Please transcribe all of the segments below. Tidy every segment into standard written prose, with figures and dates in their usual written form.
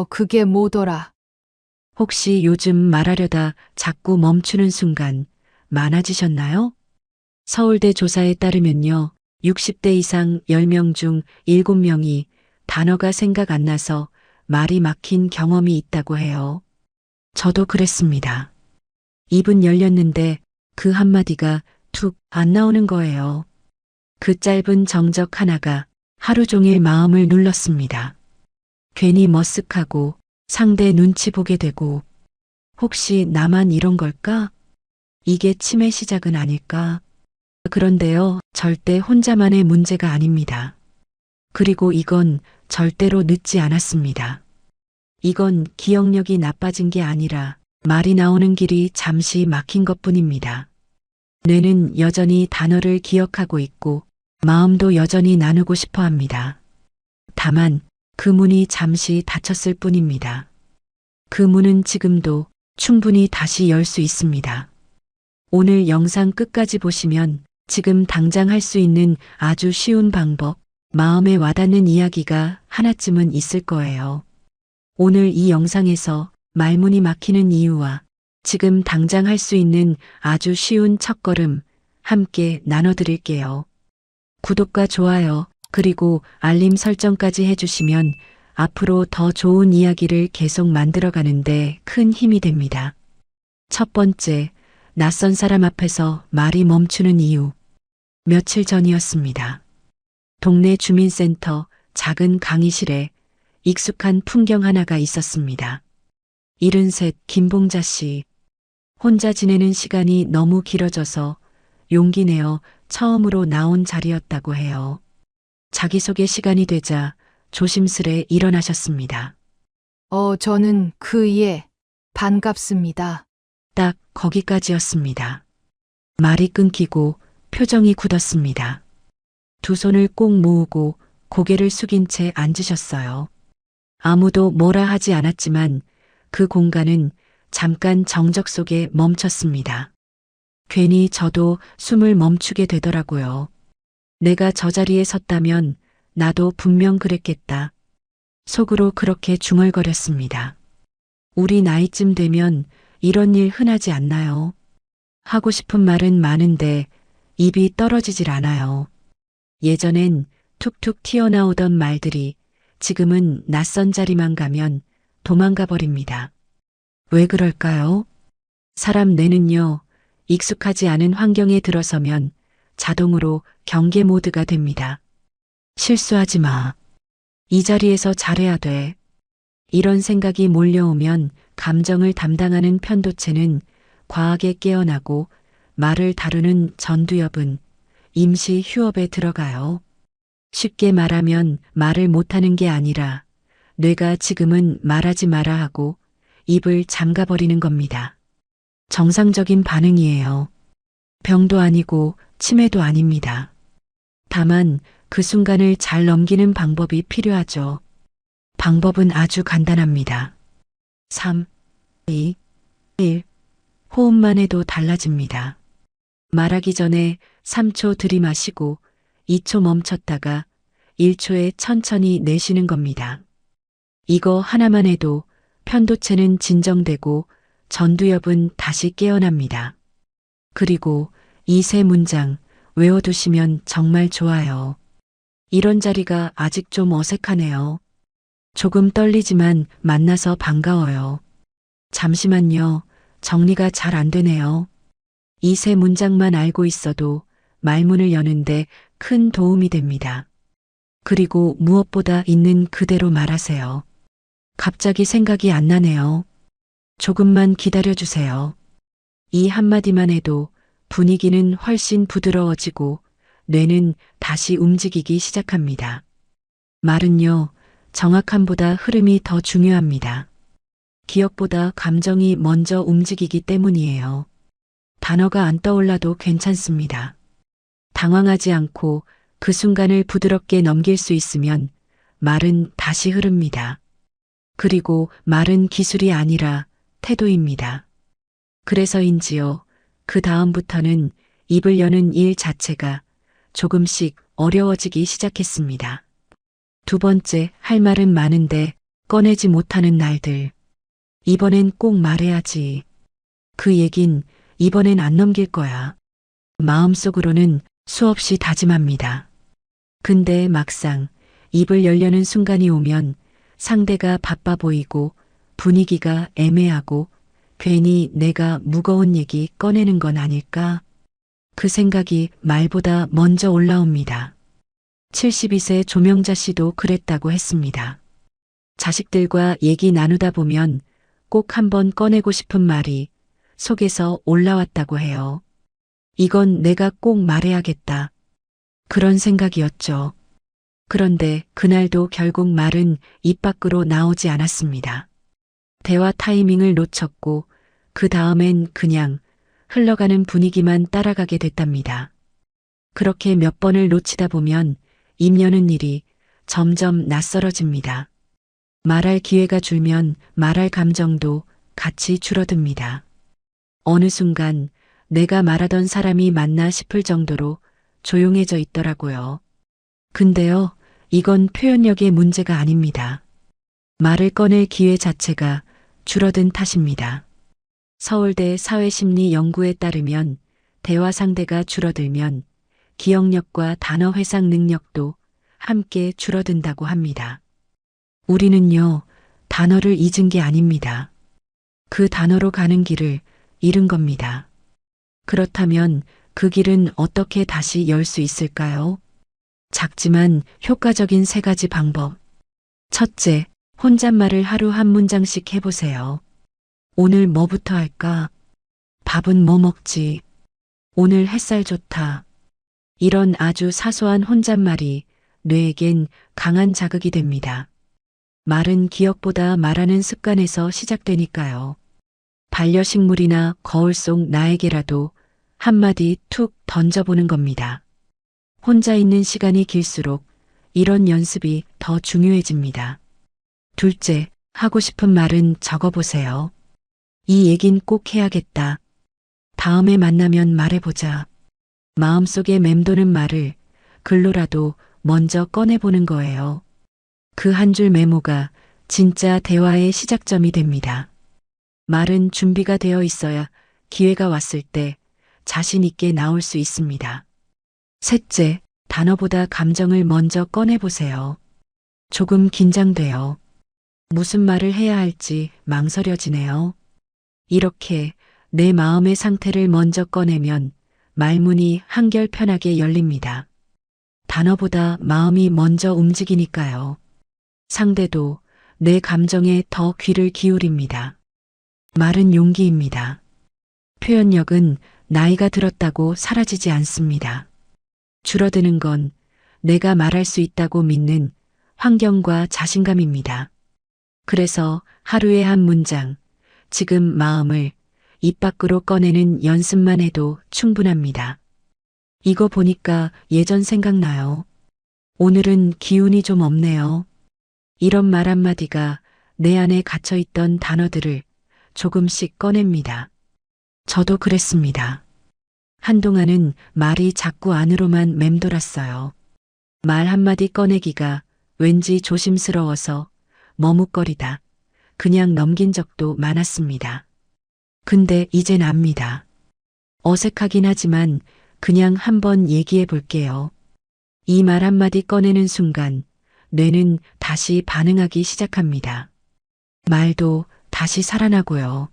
그게 뭐더라? 혹시 요즘 말하려다 자꾸 멈추는 순간 많아지셨나요? 서울대 조사에 따르면요. 60대 이상 10명 중 7명이 단어가 생각 안 나서 말이 막힌 경험이 있다고 해요. 저도 그랬습니다. 입은 열렸는데 그 한마디가 툭 안 나오는 거예요. 그 짧은 정적 하나가 하루 종일 마음을 눌렀습니다. 괜히 머쓱하고 상대 눈치 보게 되고 혹시 나만 이런 걸까? 이게 치매 시작은 아닐까? 그런데요, 절대 혼자만의 문제가 아닙니다. 그리고 이건 절대로 늦지 않았습니다. 이건 기억력이 나빠진 게 아니라 말이 나오는 길이 잠시 막힌 것뿐입니다. 뇌는 여전히 단어를 기억하고 있고 마음도 여전히 나누고 싶어 합니다. 다만 그 문이 잠시 닫혔을 뿐입니다. 그 문은 지금도 충분히 다시 열 수 있습니다. 오늘 영상 끝까지 보시면 지금 당장 할 수 있는 아주 쉬운 방법, 마음에 와닿는 이야기가 하나쯤은 있을 거예요. 오늘 이 영상에서 말문이 막히는 이유와 지금 당장 할 수 있는 아주 쉬운 첫걸음 함께 나눠드릴게요. 구독과 좋아요, 그리고 알림 설정까지 해주시면 앞으로 더 좋은 이야기를 계속 만들어가는데 큰 힘이 됩니다. 첫 번째, 낯선 사람 앞에서 말이 멈추는 이유. 며칠 전이었습니다. 동네 주민센터 작은 강의실에 익숙한 풍경 하나가 있었습니다. 73 김봉자 씨. 혼자 지내는 시간이 너무 길어져서 용기 내어 처음으로 나온 자리였다고 해요. 자기소개 시간이 되자 조심스레 일어나셨습니다. 저는 그예. 반갑습니다. 딱 거기까지였습니다. 말이 끊기고 표정이 굳었습니다. 두 손을 꼭 모으고 고개를 숙인 채 앉으셨어요. 아무도 뭐라 하지 않았지만 그 공간은 잠깐 정적 속에 멈췄습니다. 괜히 저도 숨을 멈추게 되더라고요. 내가 저 자리에 섰다면 나도 분명 그랬겠다. 속으로 그렇게 중얼거렸습니다. 우리 나이쯤 되면 이런 일 흔하지 않나요? 하고 싶은 말은 많은데 입이 떨어지질 않아요. 예전엔 툭툭 튀어나오던 말들이 지금은 낯선 자리만 가면 도망가 버립니다. 왜 그럴까요? 사람 뇌는요, 익숙하지 않은 환경에 들어서면 자동으로 경계 모드가 됩니다. 실수하지 마. 이 자리에서 잘해야 돼. 이런 생각이 몰려오면 감정을 담당하는 편도체는 과하게 깨어나고 말을 다루는 전두엽은 임시 휴업에 들어가요. 쉽게 말하면 말을 못하는 게 아니라 뇌가 지금은 말하지 마라 하고 입을 잠가버리는 겁니다. 정상적인 반응이에요. 병도 아니고 치매도 아닙니다. 다만 그 순간을 잘 넘기는 방법이 필요하죠. 방법은 아주 간단합니다. 3, 2, 1. 호흡만 해도 달라집니다. 말하기 전에 3초 들이마시고 2초 멈췄다가 1초에 천천히 내쉬는 겁니다. 이거 하나만 해도 편도체는 진정되고 전두엽은 다시 깨어납니다. 그리고 이 세 문장 외워두시면 정말 좋아요. 이런 자리가 아직 좀 어색하네요. 조금 떨리지만 만나서 반가워요. 잠시만요. 정리가 잘 안 되네요. 이 세 문장만 알고 있어도 말문을 여는데 큰 도움이 됩니다. 그리고 무엇보다 있는 그대로 말하세요. 갑자기 생각이 안 나네요. 조금만 기다려주세요. 이 한마디만 해도 분위기는 훨씬 부드러워지고 뇌는 다시 움직이기 시작합니다. 말은요, 정확함보다 흐름이 더 중요합니다. 기억보다 감정이 먼저 움직이기 때문이에요. 단어가 안 떠올라도 괜찮습니다. 당황하지 않고 그 순간을 부드럽게 넘길 수 있으면 말은 다시 흐릅니다. 그리고 말은 기술이 아니라 태도입니다. 그래서인지요, 그 다음부터는 입을 여는 일 자체가 조금씩 어려워지기 시작했습니다. 두 번째, 할 말은 많은데 꺼내지 못하는 날들. 이번엔 꼭 말해야지. 그 얘긴 이번엔 안 넘길 거야. 마음속으로는 수없이 다짐합니다. 근데 막상 입을 열려는 순간이 오면 상대가 바빠 보이고 분위기가 애매하고 괜히 내가 무거운 얘기 꺼내는 건 아닐까? 그 생각이 말보다 먼저 올라옵니다. 72세 조명자 씨도 그랬다고 했습니다. 자식들과 얘기 나누다 보면 꼭 한번 꺼내고 싶은 말이 속에서 올라왔다고 해요. 이건 내가 꼭 말해야겠다. 그런 생각이었죠. 그런데 그날도 결국 말은 입 밖으로 나오지 않았습니다. 대화 타이밍을 놓쳤고 그 다음엔 그냥 흘러가는 분위기만 따라가게 됐답니다. 그렇게 몇 번을 놓치다 보면 입 여는 일이 점점 낯설어집니다. 말할 기회가 줄면 말할 감정도 같이 줄어듭니다. 어느 순간 내가 말하던 사람이 맞나 싶을 정도로 조용해져 있더라고요. 근데요, 이건 표현력의 문제가 아닙니다. 말을 꺼낼 기회 자체가 줄어든 탓입니다. 서울대 사회심리연구에 따르면 대화 상대가 줄어들면 기억력과 단어 회상 능력도 함께 줄어든다고 합니다. 우리는요, 단어를 잊은 게 아닙니다. 그 단어로 가는 길을 잃은 겁니다. 그렇다면 그 길은 어떻게 다시 열 수 있을까요? 작지만 효과적인 3가지 방법. 첫째, 혼잣말을 하루 한 문장씩 해보세요. 오늘 뭐부터 할까? 밥은 뭐 먹지? 오늘 햇살 좋다. 이런 아주 사소한 혼잣말이 뇌에겐 강한 자극이 됩니다. 말은 기억보다 말하는 습관에서 시작되니까요. 반려식물이나 거울 속 나에게라도 한마디 툭 던져보는 겁니다. 혼자 있는 시간이 길수록 이런 연습이 더 중요해집니다. 둘째, 하고 싶은 말은 적어보세요. 이 얘긴 꼭 해야겠다. 다음에 만나면 말해보자. 마음속에 맴도는 말을 글로라도 먼저 꺼내보는 거예요. 그 한 줄 메모가 진짜 대화의 시작점이 됩니다. 말은 준비가 되어 있어야 기회가 왔을 때 자신 있게 나올 수 있습니다. 셋째, 단어보다 감정을 먼저 꺼내보세요. 조금 긴장돼요. 무슨 말을 해야 할지 망설여지네요. 이렇게 내 마음의 상태를 먼저 꺼내면 말문이 한결 편하게 열립니다. 단어보다 마음이 먼저 움직이니까요. 상대도 내 감정에 더 귀를 기울입니다. 말은 용기입니다. 표현력은 나이가 들었다고 사라지지 않습니다. 줄어드는 건 내가 말할 수 있다고 믿는 환경과 자신감입니다. 그래서 하루에 한 문장, 지금 마음을 입 밖으로 꺼내는 연습만 해도 충분합니다. 이거 보니까 예전 생각나요. 오늘은 기운이 좀 없네요. 이런 말 한마디가 내 안에 갇혀있던 단어들을 조금씩 꺼냅니다. 저도 그랬습니다. 한동안은 말이 자꾸 안으로만 맴돌았어요. 말 한마디 꺼내기가 왠지 조심스러워서 머뭇거리다 그냥 넘긴 적도 많았습니다. 근데 이젠 압니다. 어색하긴 하지만 그냥 한번 얘기해 볼게요. 이 말 한마디 꺼내는 순간 뇌는 다시 반응하기 시작합니다. 말도 다시 살아나고요.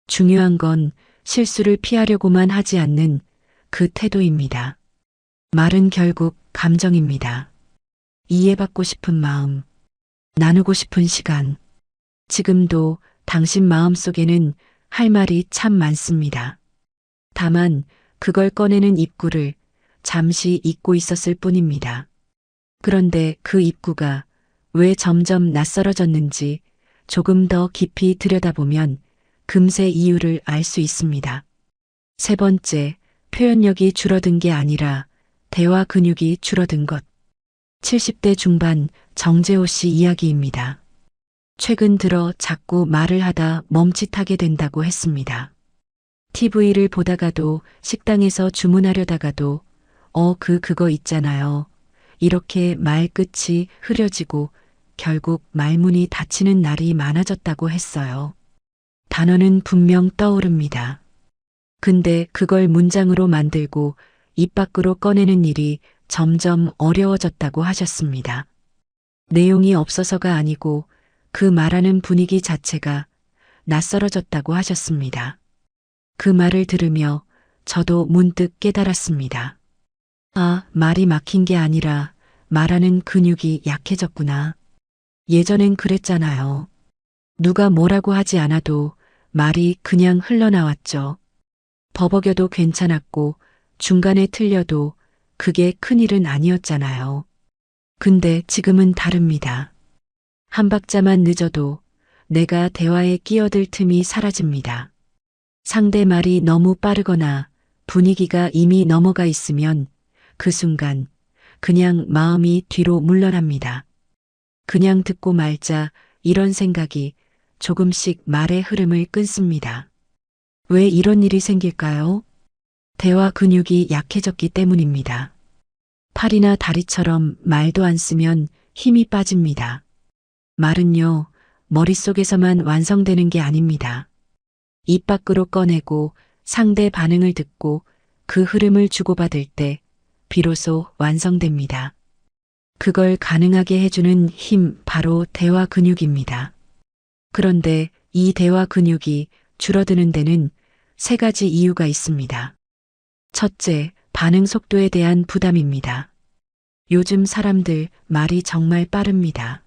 중요한 건 실수를 피하려고만 하지 않는 그 태도입니다. 말은 결국 감정입니다. 이해받고 싶은 마음, 나누고 싶은 시간. 지금도 당신 마음속에는 할 말이 참 많습니다. 다만 그걸 꺼내는 입구를 잠시 잊고 있었을 뿐입니다. 그런데 그 입구가 왜 점점 낯설어졌는지 조금 더 깊이 들여다보면 금세 이유를 알 수 있습니다. 3번째, 표현력이 줄어든 게 아니라 대화 근육이 줄어든 것. 70대 중반 정재호 씨 이야기입니다. 최근 들어 자꾸 말을 하다 멈칫하게 된다고 했습니다. TV를 보다가도 식당에서 주문하려다가도 그거 있잖아요. 이렇게 말 끝이 흐려지고 결국 말문이 닫히는 날이 많아졌다고 했어요. 단어는 분명 떠오릅니다. 근데 그걸 문장으로 만들고 입 밖으로 꺼내는 일이 점점 어려워졌다고 하셨습니다. 내용이 없어서가 아니고 그 말하는 분위기 자체가 낯설어졌다고 하셨습니다. 그 말을 들으며 저도 문득 깨달았습니다. 아, 말이 막힌 게 아니라 말하는 근육이 약해졌구나. 예전엔 그랬잖아요. 누가 뭐라고 하지 않아도 말이 그냥 흘러나왔죠. 버벅여도 괜찮았고 중간에 틀려도 그게 큰일은 아니었잖아요. 근데 지금은 다릅니다. 한 박자만 늦어도 내가 대화에 끼어들 틈이 사라집니다. 상대 말이 너무 빠르거나 분위기가 이미 넘어가 있으면 그 순간 그냥 마음이 뒤로 물러납니다. 그냥 듣고 말자 이런 생각이 조금씩 말의 흐름을 끊습니다. 왜 이런 일이 생길까요? 대화 근육이 약해졌기 때문입니다. 팔이나 다리처럼 말도 안 쓰면 힘이 빠집니다. 말은요, 머릿속에서만 완성되는 게 아닙니다. 입 밖으로 꺼내고 상대 반응을 듣고 그 흐름을 주고받을 때 비로소 완성됩니다. 그걸 가능하게 해주는 힘 바로 대화 근육입니다. 그런데 이 대화 근육이 줄어드는 데는 세 가지 이유가 있습니다. 첫째, 반응 속도에 대한 부담입니다. 요즘 사람들 말이 정말 빠릅니다.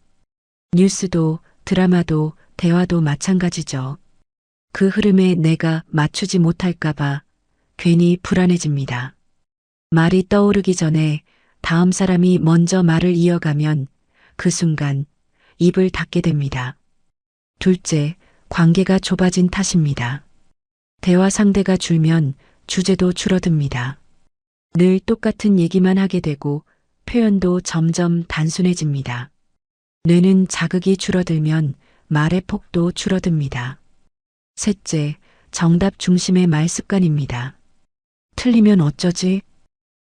뉴스도 드라마도 대화도 마찬가지죠. 그 흐름에 내가 맞추지 못할까봐 괜히 불안해집니다. 말이 떠오르기 전에 다음 사람이 먼저 말을 이어가면 그 순간 입을 닫게 됩니다. 둘째, 관계가 좁아진 탓입니다. 대화 상대가 줄면 주제도 줄어듭니다. 늘 똑같은 얘기만 하게 되고 표현도 점점 단순해집니다. 뇌는 자극이 줄어들면 말의 폭도 줄어듭니다. 셋째, 정답 중심의 말 습관입니다. 틀리면 어쩌지?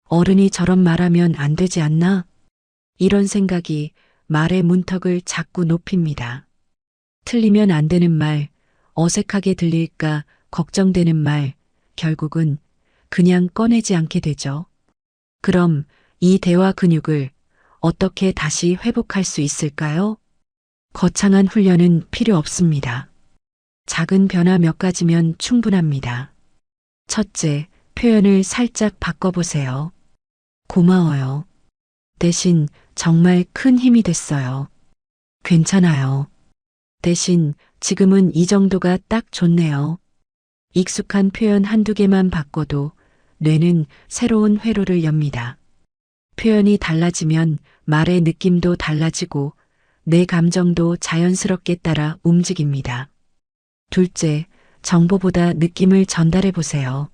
어른이 저런 말하면 안 되지 않나? 이런 생각이 말의 문턱을 자꾸 높입니다. 틀리면 안 되는 말, 어색하게 들릴까 걱정되는 말, 결국은 그냥 꺼내지 않게 되죠. 그럼 이 대화 근육을 어떻게 다시 회복할 수 있을까요? 거창한 훈련은 필요 없습니다. 작은 변화 몇 가지면 충분합니다. 첫째, 표현을 살짝 바꿔보세요. 고마워요. 대신 정말 큰 힘이 됐어요. 괜찮아요. 대신 지금은 이 정도가 딱 좋네요. 익숙한 표현 한두 개만 바꿔도 뇌는 새로운 회로를 엽니다. 표현이 달라지면 말의 느낌도 달라지고 내 감정도 자연스럽게 따라 움직입니다. 둘째, 정보보다 느낌을 전달해 보세요.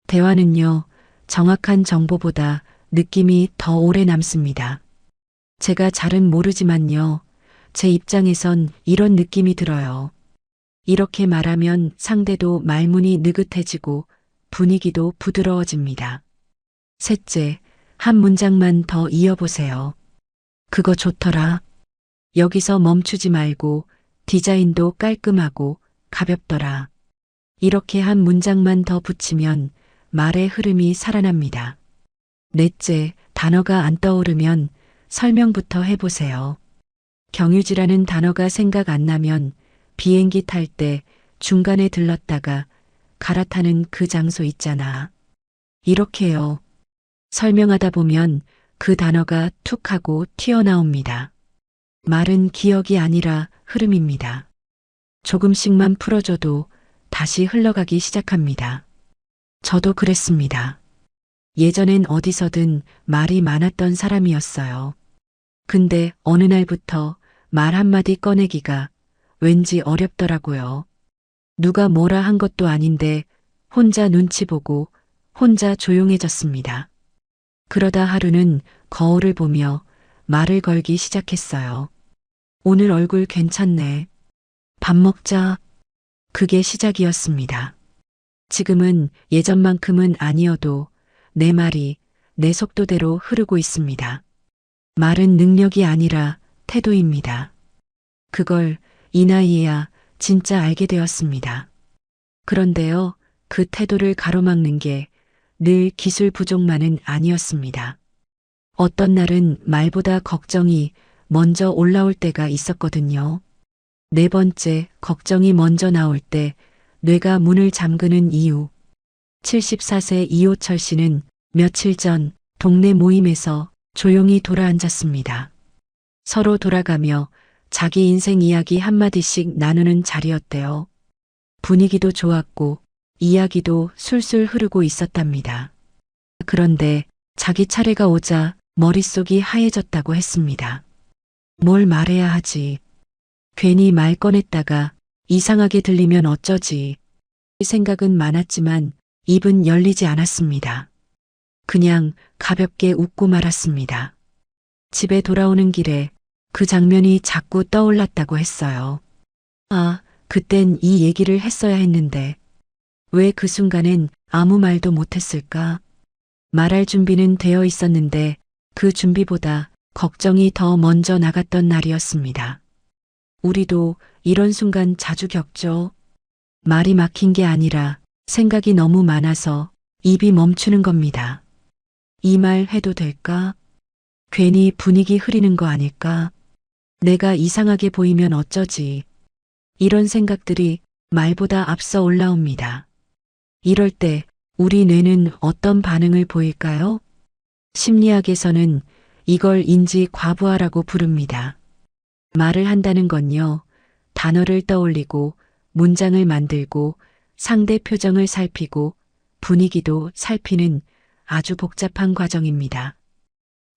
대화는요, 정확한 정보보다 느낌이 더 오래 남습니다. 제가 잘은 모르지만요, 제 입장에선 이런 느낌이 들어요. 이렇게 말하면 상대도 말문이 느긋해지고 분위기도 부드러워집니다. 셋째, 한 문장만 더 이어보세요. 그거 좋더라. 여기서 멈추지 말고 디자인도 깔끔하고 가볍더라. 이렇게 한 문장만 더 붙이면 말의 흐름이 살아납니다. 넷째, 단어가 안 떠오르면 설명부터 해보세요. 경유지라는 단어가 생각 안 나면 비행기 탈 때 중간에 들렀다가 갈아타는 그 장소 있잖아. 이렇게요. 설명하다 보면 그 단어가 툭 하고 튀어나옵니다. 말은 기억이 아니라 흐름입니다. 조금씩만 풀어줘도 다시 흘러가기 시작합니다. 저도 그랬습니다. 예전엔 어디서든 말이 많았던 사람이었어요. 근데 어느 날부터 말 한마디 꺼내기가 왠지 어렵더라고요. 누가 뭐라 한 것도 아닌데 혼자 눈치 보고 혼자 조용해졌습니다. 그러다 하루는 거울을 보며 말을 걸기 시작했어요. 오늘 얼굴 괜찮네. 밥 먹자. 그게 시작이었습니다. 지금은 예전만큼은 아니어도 내 말이 내 속도대로 흐르고 있습니다. 말은 능력이 아니라 태도입니다. 그걸 이 나이에야 진짜 알게 되었습니다. 그런데요, 그 태도를 가로막는 게 늘 기술 부족만은 아니었습니다. 어떤 날은 말보다 걱정이 먼저 올라올 때가 있었거든요. 네 번째, 걱정이 먼저 나올 때 뇌가 문을 잠그는 이유. 74세 이호철 씨는 며칠 전 동네 모임에서 조용히 돌아앉았습니다. 서로 돌아가며 자기 인생 이야기 한마디씩 나누는 자리였대요. 분위기도 좋았고 이야기도 술술 흐르고 있었답니다. 그런데 자기 차례가 오자 머릿속이 하얘졌다고 했습니다. 뭘 말해야 하지? 괜히 말 꺼냈다가 이상하게 들리면 어쩌지? 생각은 많았지만 입은 열리지 않았습니다. 그냥 가볍게 웃고 말았습니다. 집에 돌아오는 길에 그 장면이 자꾸 떠올랐다고 했어요. 아, 그땐 이 얘기를 했어야 했는데 왜 그 순간엔 아무 말도 못했을까? 말할 준비는 되어 있었는데 그 준비보다 걱정이 더 먼저 나갔던 날이었습니다. 우리도 이런 순간 자주 겪죠. 말이 막힌 게 아니라 생각이 너무 많아서 입이 멈추는 겁니다. 이 말 해도 될까? 괜히 분위기 흐리는 거 아닐까? 내가 이상하게 보이면 어쩌지? 이런 생각들이 말보다 앞서 올라옵니다. 이럴 때 우리 뇌는 어떤 반응을 보일까요? 심리학에서는 이걸 인지 과부하라고 부릅니다. 말을 한다는 건요, 단어를 떠올리고 문장을 만들고 상대 표정을 살피고 분위기도 살피는 아주 복잡한 과정입니다.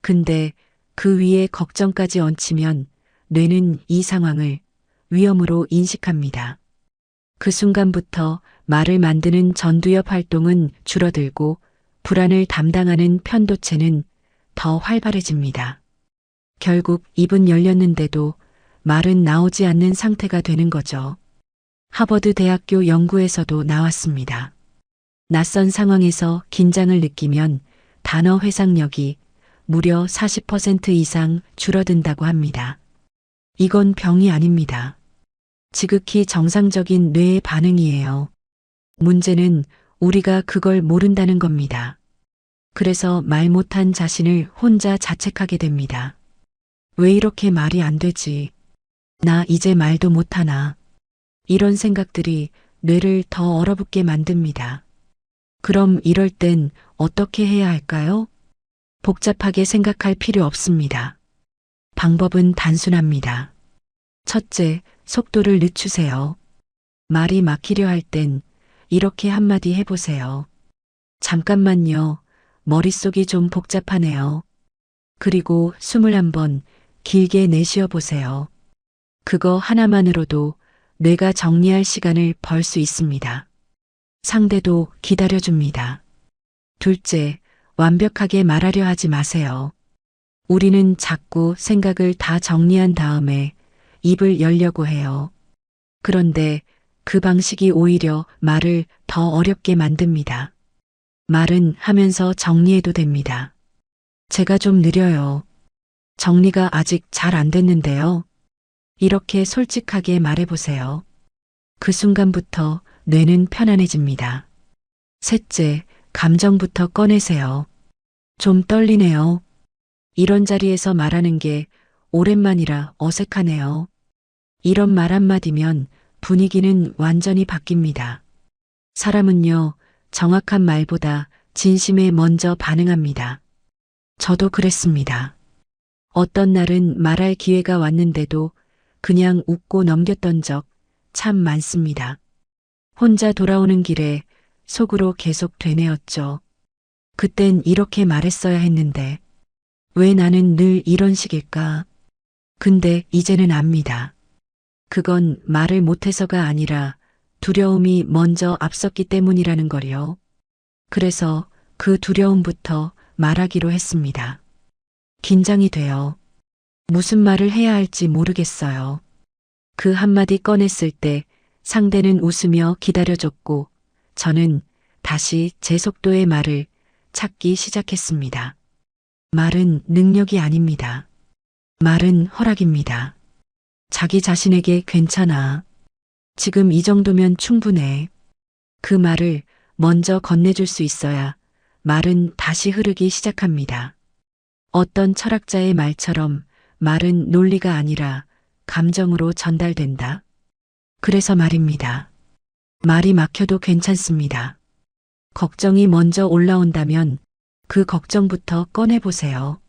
근데 그 위에 걱정까지 얹히면 뇌는 이 상황을 위험으로 인식합니다. 그 순간부터 말을 만드는 전두엽 활동은 줄어들고 불안을 담당하는 편도체는 더 활발해집니다. 결국 입은 열렸는데도 말은 나오지 않는 상태가 되는 거죠. 하버드 대학교 연구에서도 나왔습니다. 낯선 상황에서 긴장을 느끼면 단어 회상력이 무려 40% 이상 줄어든다고 합니다. 이건 병이 아닙니다. 지극히 정상적인 뇌의 반응이에요. 문제는 우리가 그걸 모른다는 겁니다. 그래서 말 못한 자신을 혼자 자책하게 됩니다. 왜 이렇게 말이 안 되지? 나 이제 말도 못하나? 이런 생각들이 뇌를 더 얼어붙게 만듭니다. 그럼 이럴 땐 어떻게 해야 할까요? 복잡하게 생각할 필요 없습니다. 방법은 단순합니다. 첫째, 속도를 늦추세요. 말이 막히려 할 땐 이렇게 한마디 해보세요. 잠깐만요. 머릿속이 좀 복잡하네요. 그리고 숨을 한번 길게 내쉬어 보세요. 그거 하나만으로도 뇌가 정리할 시간을 벌 수 있습니다. 상대도 기다려줍니다. 둘째, 완벽하게 말하려 하지 마세요. 우리는 자꾸 생각을 다 정리한 다음에 입을 열려고 해요. 그런데 그 방식이 오히려 말을 더 어렵게 만듭니다. 말은 하면서 정리해도 됩니다. 제가 좀 느려요. 정리가 아직 잘 안 됐는데요. 이렇게 솔직하게 말해보세요. 그 순간부터 뇌는 편안해집니다. 셋째, 감정부터 꺼내세요. 좀 떨리네요. 이런 자리에서 말하는 게 오랜만이라 어색하네요. 이런 말 한마디면 분위기는 완전히 바뀝니다. 사람은요, 정확한 말보다 진심에 먼저 반응합니다. 저도 그랬습니다. 어떤 날은 말할 기회가 왔는데도 그냥 웃고 넘겼던 적 참 많습니다. 혼자 돌아오는 길에 속으로 계속 되뇌었죠. 그땐 이렇게 말했어야 했는데 왜 나는 늘 이런 식일까? 근데 이제는 압니다. 그건 말을 못해서가 아니라 두려움이 먼저 앞섰기 때문이라는 거요. 그래서 그 두려움부터 말하기로 했습니다. 긴장이 돼요. 무슨 말을 해야 할지 모르겠어요. 그 한마디 꺼냈을 때 상대는 웃으며 기다려줬고 저는 다시 제 속도의 말을 찾기 시작했습니다. 말은 능력이 아닙니다. 말은 허락입니다. 자기 자신에게 괜찮아. 지금 이 정도면 충분해. 그 말을 먼저 건네줄 수 있어야 말은 다시 흐르기 시작합니다. 어떤 철학자의 말처럼 말은 논리가 아니라 감정으로 전달된다. 그래서 말입니다. 말이 막혀도 괜찮습니다. 걱정이 먼저 올라온다면 그 걱정부터 꺼내보세요.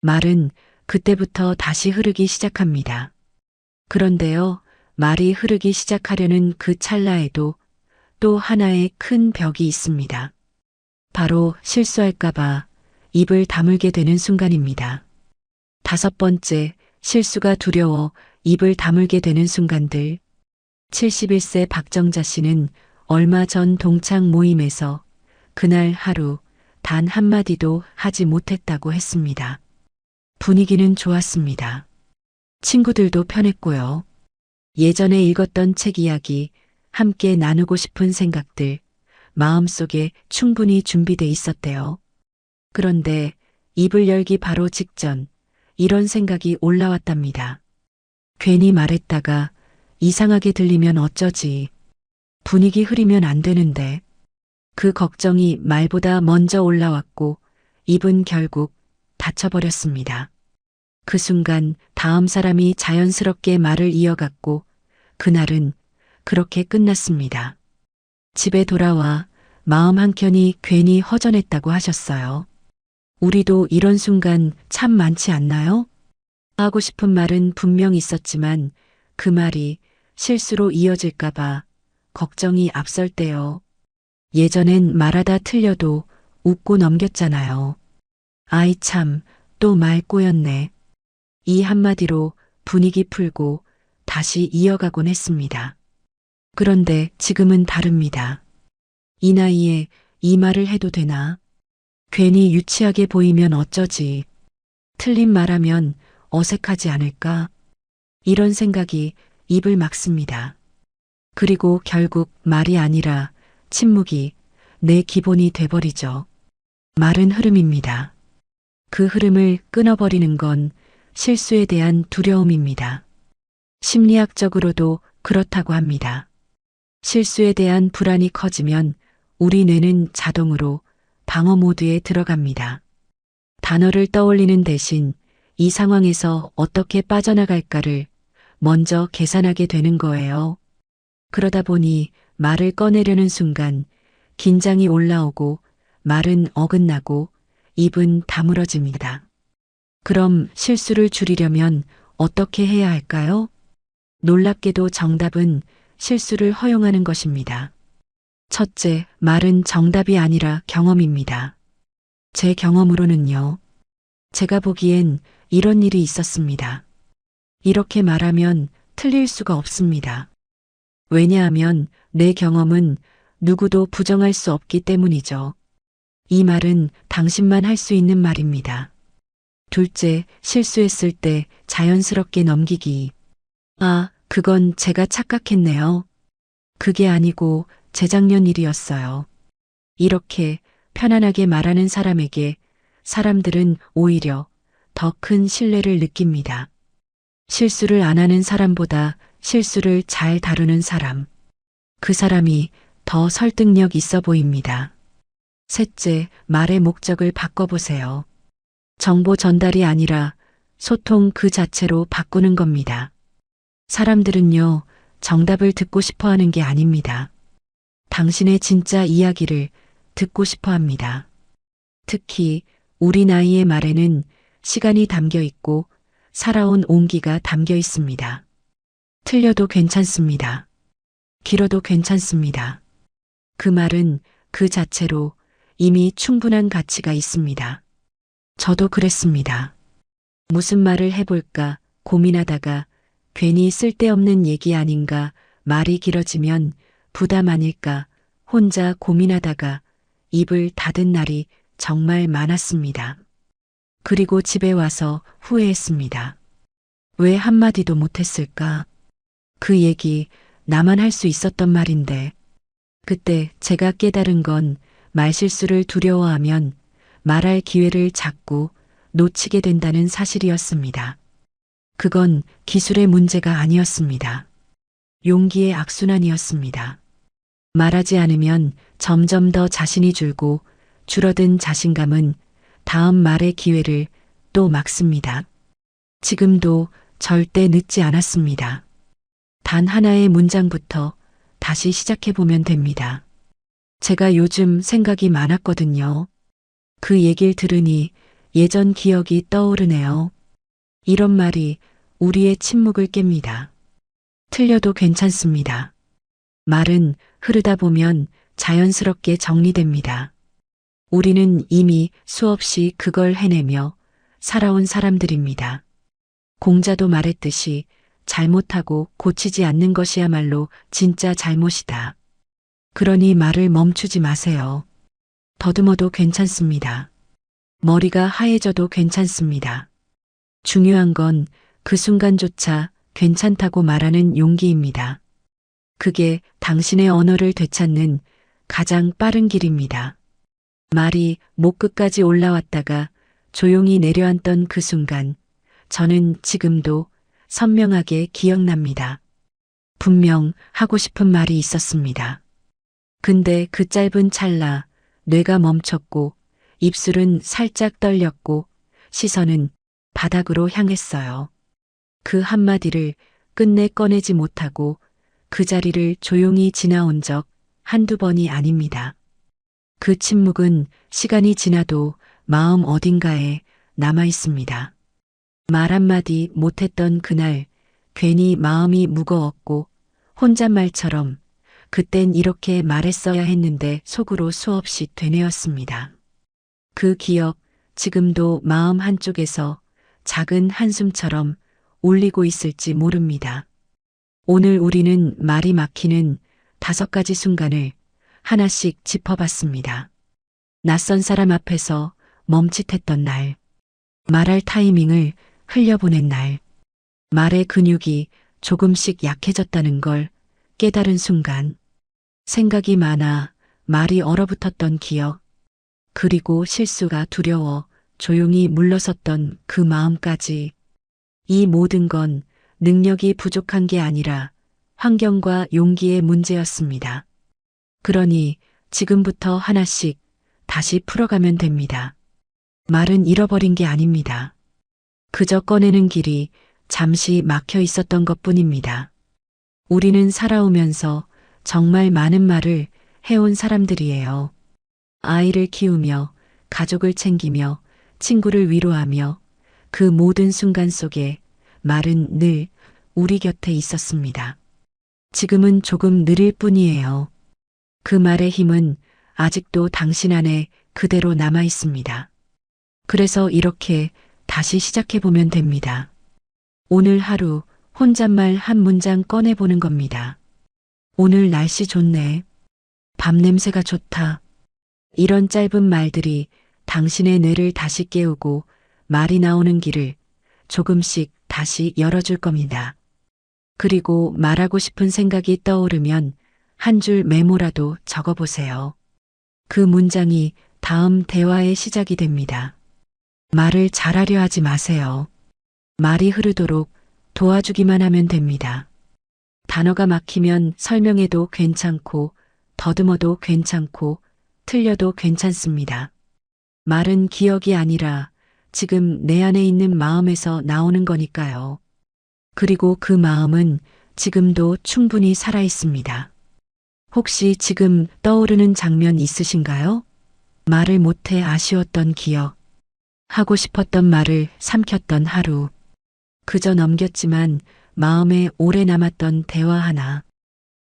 말은 그때부터 다시 흐르기 시작합니다. 그런데요, 말이 흐르기 시작하려는 그 찰나에도 또 하나의 큰 벽이 있습니다. 바로 실수할까봐 입을 다물게 되는 순간입니다. 5번째, 실수가 두려워 입을 다물게 되는 순간들. 71세 박정자 씨는 얼마 전 동창 모임에서 그날 하루 단 한마디도 하지 못했다고 했습니다. 분위기는 좋았습니다. 친구들도 편했고요. 예전에 읽었던 책 이야기, 함께 나누고 싶은 생각들, 마음속에 충분히 준비돼 있었대요. 그런데 입을 열기 바로 직전 이런 생각이 올라왔답니다. 괜히 말했다가 이상하게 들리면 어쩌지. 분위기 흐리면 안 되는데. 그 걱정이 말보다 먼저 올라왔고 입은 결국 닫혀버렸습니다. 그 순간 다음 사람이 자연스럽게 말을 이어갔고 그날은 그렇게 끝났습니다. 집에 돌아와 마음 한켠이 괜히 허전했다고 하셨어요. 우리도 이런 순간 참 많지 않나요? 하고 싶은 말은 분명 있었지만 그 말이 실수로 이어질까봐 걱정이 앞설 때요. 예전엔 말하다 틀려도 웃고 넘겼잖아요. 아이 참, 또 말 꼬였네. 이 한마디로 분위기 풀고 다시 이어가곤 했습니다. 그런데 지금은 다릅니다. 이 나이에 이 말을 해도 되나? 괜히 유치하게 보이면 어쩌지? 틀린 말하면 어색하지 않을까? 이런 생각이 입을 막습니다. 그리고 결국 말이 아니라 침묵이 내 기본이 돼버리죠. 말은 흐름입니다. 그 흐름을 끊어버리는 건 실수에 대한 두려움입니다. 심리학적으로도 그렇다고 합니다. 실수에 대한 불안이 커지면 우리 뇌는 자동으로 방어 모드에 들어갑니다. 단어를 떠올리는 대신 이 상황에서 어떻게 빠져나갈까를 먼저 계산하게 되는 거예요. 그러다 보니 말을 꺼내려는 순간 긴장이 올라오고 말은 어긋나고 입은 다물어집니다. 그럼 실수를 줄이려면 어떻게 해야 할까요? 놀랍게도 정답은 실수를 허용하는 것입니다. 첫째, 말은 정답이 아니라 경험입니다. 제 경험으로는요. 제가 보기엔 이런 일이 있었습니다. 이렇게 말하면 틀릴 수가 없습니다. 왜냐하면 내 경험은 누구도 부정할 수 없기 때문이죠. 이 말은 당신만 할 수 있는 말입니다. 둘째, 실수했을 때 자연스럽게 넘기기. 아, 그건 제가 착각했네요. 그게 아니고 재작년 일이었어요. 이렇게 편안하게 말하는 사람에게 사람들은 오히려 더 큰 신뢰를 느낍니다. 실수를 안 하는 사람보다 실수를 잘 다루는 사람. 그 사람이 더 설득력 있어 보입니다. 셋째, 말의 목적을 바꿔보세요. 정보 전달이 아니라 소통 그 자체로 바꾸는 겁니다. 사람들은요, 정답을 듣고 싶어 하는 게 아닙니다. 당신의 진짜 이야기를 듣고 싶어 합니다. 특히 우리 나이의 말에는 시간이 담겨 있고 살아온 온기가 담겨 있습니다. 틀려도 괜찮습니다. 길어도 괜찮습니다. 그 말은 그 자체로 이미 충분한 가치가 있습니다. 저도 그랬습니다. 무슨 말을 해볼까 고민하다가 괜히 쓸데없는 얘기 아닌가, 말이 길어지면 부담 아닐까 혼자 고민하다가 입을 닫은 날이 정말 많았습니다. 그리고 집에 와서 후회했습니다. 왜 한마디도 못했을까? 그 얘기 나만 할 수 있었던 말인데. 그때 제가 깨달은 건 말실수를 두려워하면 말할 기회를 자꾸 놓치게 된다는 사실이었습니다. 그건 기술의 문제가 아니었습니다. 용기의 악순환이었습니다. 말하지 않으면 점점 더 자신이 줄고 줄어든 자신감은 다음 말의 기회를 또 막습니다. 지금도 절대 늦지 않았습니다. 단 하나의 문장부터 다시 시작해보면 됩니다. 제가 요즘 생각이 많았거든요. 그 얘기를 들으니 예전 기억이 떠오르네요. 이런 말이 우리의 침묵을 깹니다. 틀려도 괜찮습니다. 말은 흐르다 보면 자연스럽게 정리됩니다. 우리는 이미 수없이 그걸 해내며 살아온 사람들입니다. 공자도 말했듯이 잘못하고 고치지 않는 것이야말로 진짜 잘못이다. 그러니 말을 멈추지 마세요. 더듬어도 괜찮습니다. 머리가 하얘져도 괜찮습니다. 중요한 건 그 순간조차 괜찮다고 말하는 용기입니다. 그게 당신의 언어를 되찾는 가장 빠른 길입니다. 말이 목 끝까지 올라왔다가 조용히 내려앉던 그 순간, 저는 지금도 선명하게 기억납니다. 분명 하고 싶은 말이 있었습니다. 근데 그 짧은 찰나 뇌가 멈췄고 입술은 살짝 떨렸고 시선은 바닥으로 향했어요. 그 한마디를 끝내 꺼내지 못하고 그 자리를 조용히 지나온 적 한두 번이 아닙니다. 그 침묵은 시간이 지나도 마음 어딘가에 남아 있습니다. 말 한마디 못했던 그날 괜히 마음이 무거웠고 혼잣말처럼 그땐 이렇게 말했어야 했는데 속으로 수없이 되뇌었습니다. 그 기억 지금도 마음 한쪽에서 작은 한숨처럼 울리고 있을지 모릅니다. 오늘 우리는 말이 막히는 5가지 순간을 하나씩 짚어봤습니다. 낯선 사람 앞에서 멈칫했던 날, 말할 타이밍을 흘려보낸 날, 말의 근육이 조금씩 약해졌다는 걸 깨달은 순간, 생각이 많아 말이 얼어붙었던 기억, 그리고 실수가 두려워 조용히 물러섰던 그 마음까지, 이 모든 건 능력이 부족한 게 아니라 환경과 용기의 문제였습니다. 그러니 지금부터 하나씩 다시 풀어가면 됩니다. 말은 잃어버린 게 아닙니다. 그저 꺼내는 길이 잠시 막혀 있었던 것뿐입니다. 우리는 살아오면서 정말 많은 말을 해온 사람들이에요. 아이를 키우며 가족을 챙기며 친구를 위로하며 그 모든 순간 속에 말은 늘 우리 곁에 있었습니다. 지금은 조금 느릴 뿐이에요. 그 말의 힘은 아직도 당신 안에 그대로 남아 있습니다. 그래서 이렇게 다시 시작해보면 됩니다. 오늘 하루 혼잣말 한 문장 꺼내보는 겁니다. 오늘 날씨 좋네. 밤 냄새가 좋다. 이런 짧은 말들이 당신의 뇌를 다시 깨우고 말이 나오는 길을 조금씩 다시 열어줄 겁니다. 그리고 말하고 싶은 생각이 떠오르면 한 줄 메모라도 적어보세요. 그 문장이 다음 대화의 시작이 됩니다. 말을 잘하려 하지 마세요. 말이 흐르도록 도와주기만 하면 됩니다. 단어가 막히면 설명해도 괜찮고 더듬어도 괜찮고 틀려도 괜찮습니다. 말은 기억이 아니라 지금 내 안에 있는 마음에서 나오는 거니까요. 그리고 그 마음은 지금도 충분히 살아 있습니다. 혹시 지금 떠오르는 장면 있으신가요? 말을 못해 아쉬웠던 기억, 하고 싶었던 말을 삼켰던 하루, 그저 넘겼지만 마음에 오래 남았던 대화 하나,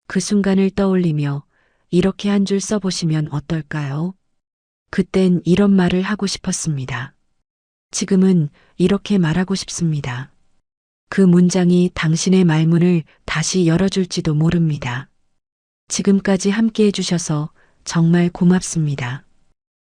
그 순간을 떠올리며 이렇게 한 줄 써보시면 어떨까요? 그땐 이런 말을 하고 싶었습니다. 지금은 이렇게 말하고 싶습니다. 그 문장이 당신의 말문을 다시 열어줄지도 모릅니다. 지금까지 함께 해주셔서 정말 고맙습니다.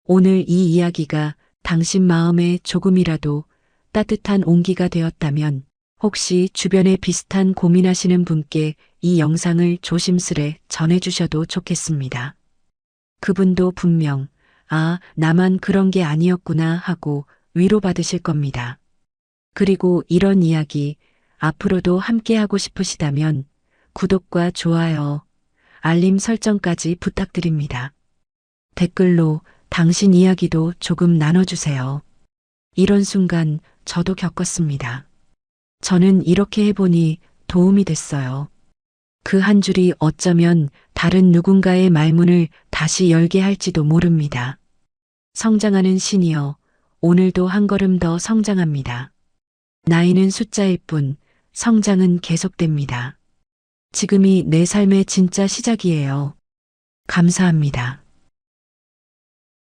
오늘 이 이야기가 당신 마음에 조금이라도 따뜻한 온기가 되었다면 혹시 주변에 비슷한 고민하시는 분께 이 영상을 조심스레 전해주셔도 좋겠습니다. 그분도 분명 아, 나만 그런 게 아니었구나 하고 위로받으실 겁니다. 그리고 이런 이야기 앞으로도 함께하고 싶으시다면 구독과 좋아요, 알림 설정까지 부탁드립니다. 댓글로 당신 이야기도 조금 나눠주세요. 이런 순간 저도 겪었습니다. 저는 이렇게 해보니 도움이 됐어요. 그 한 줄이 어쩌면 다른 누군가의 말문을 다시 열게 할지도 모릅니다. 성장하는 시니어, 오늘도 한 걸음 더 성장합니다. 나이는 숫자일 뿐, 성장은 계속됩니다. 지금이 내 삶의 진짜 시작이에요. 감사합니다.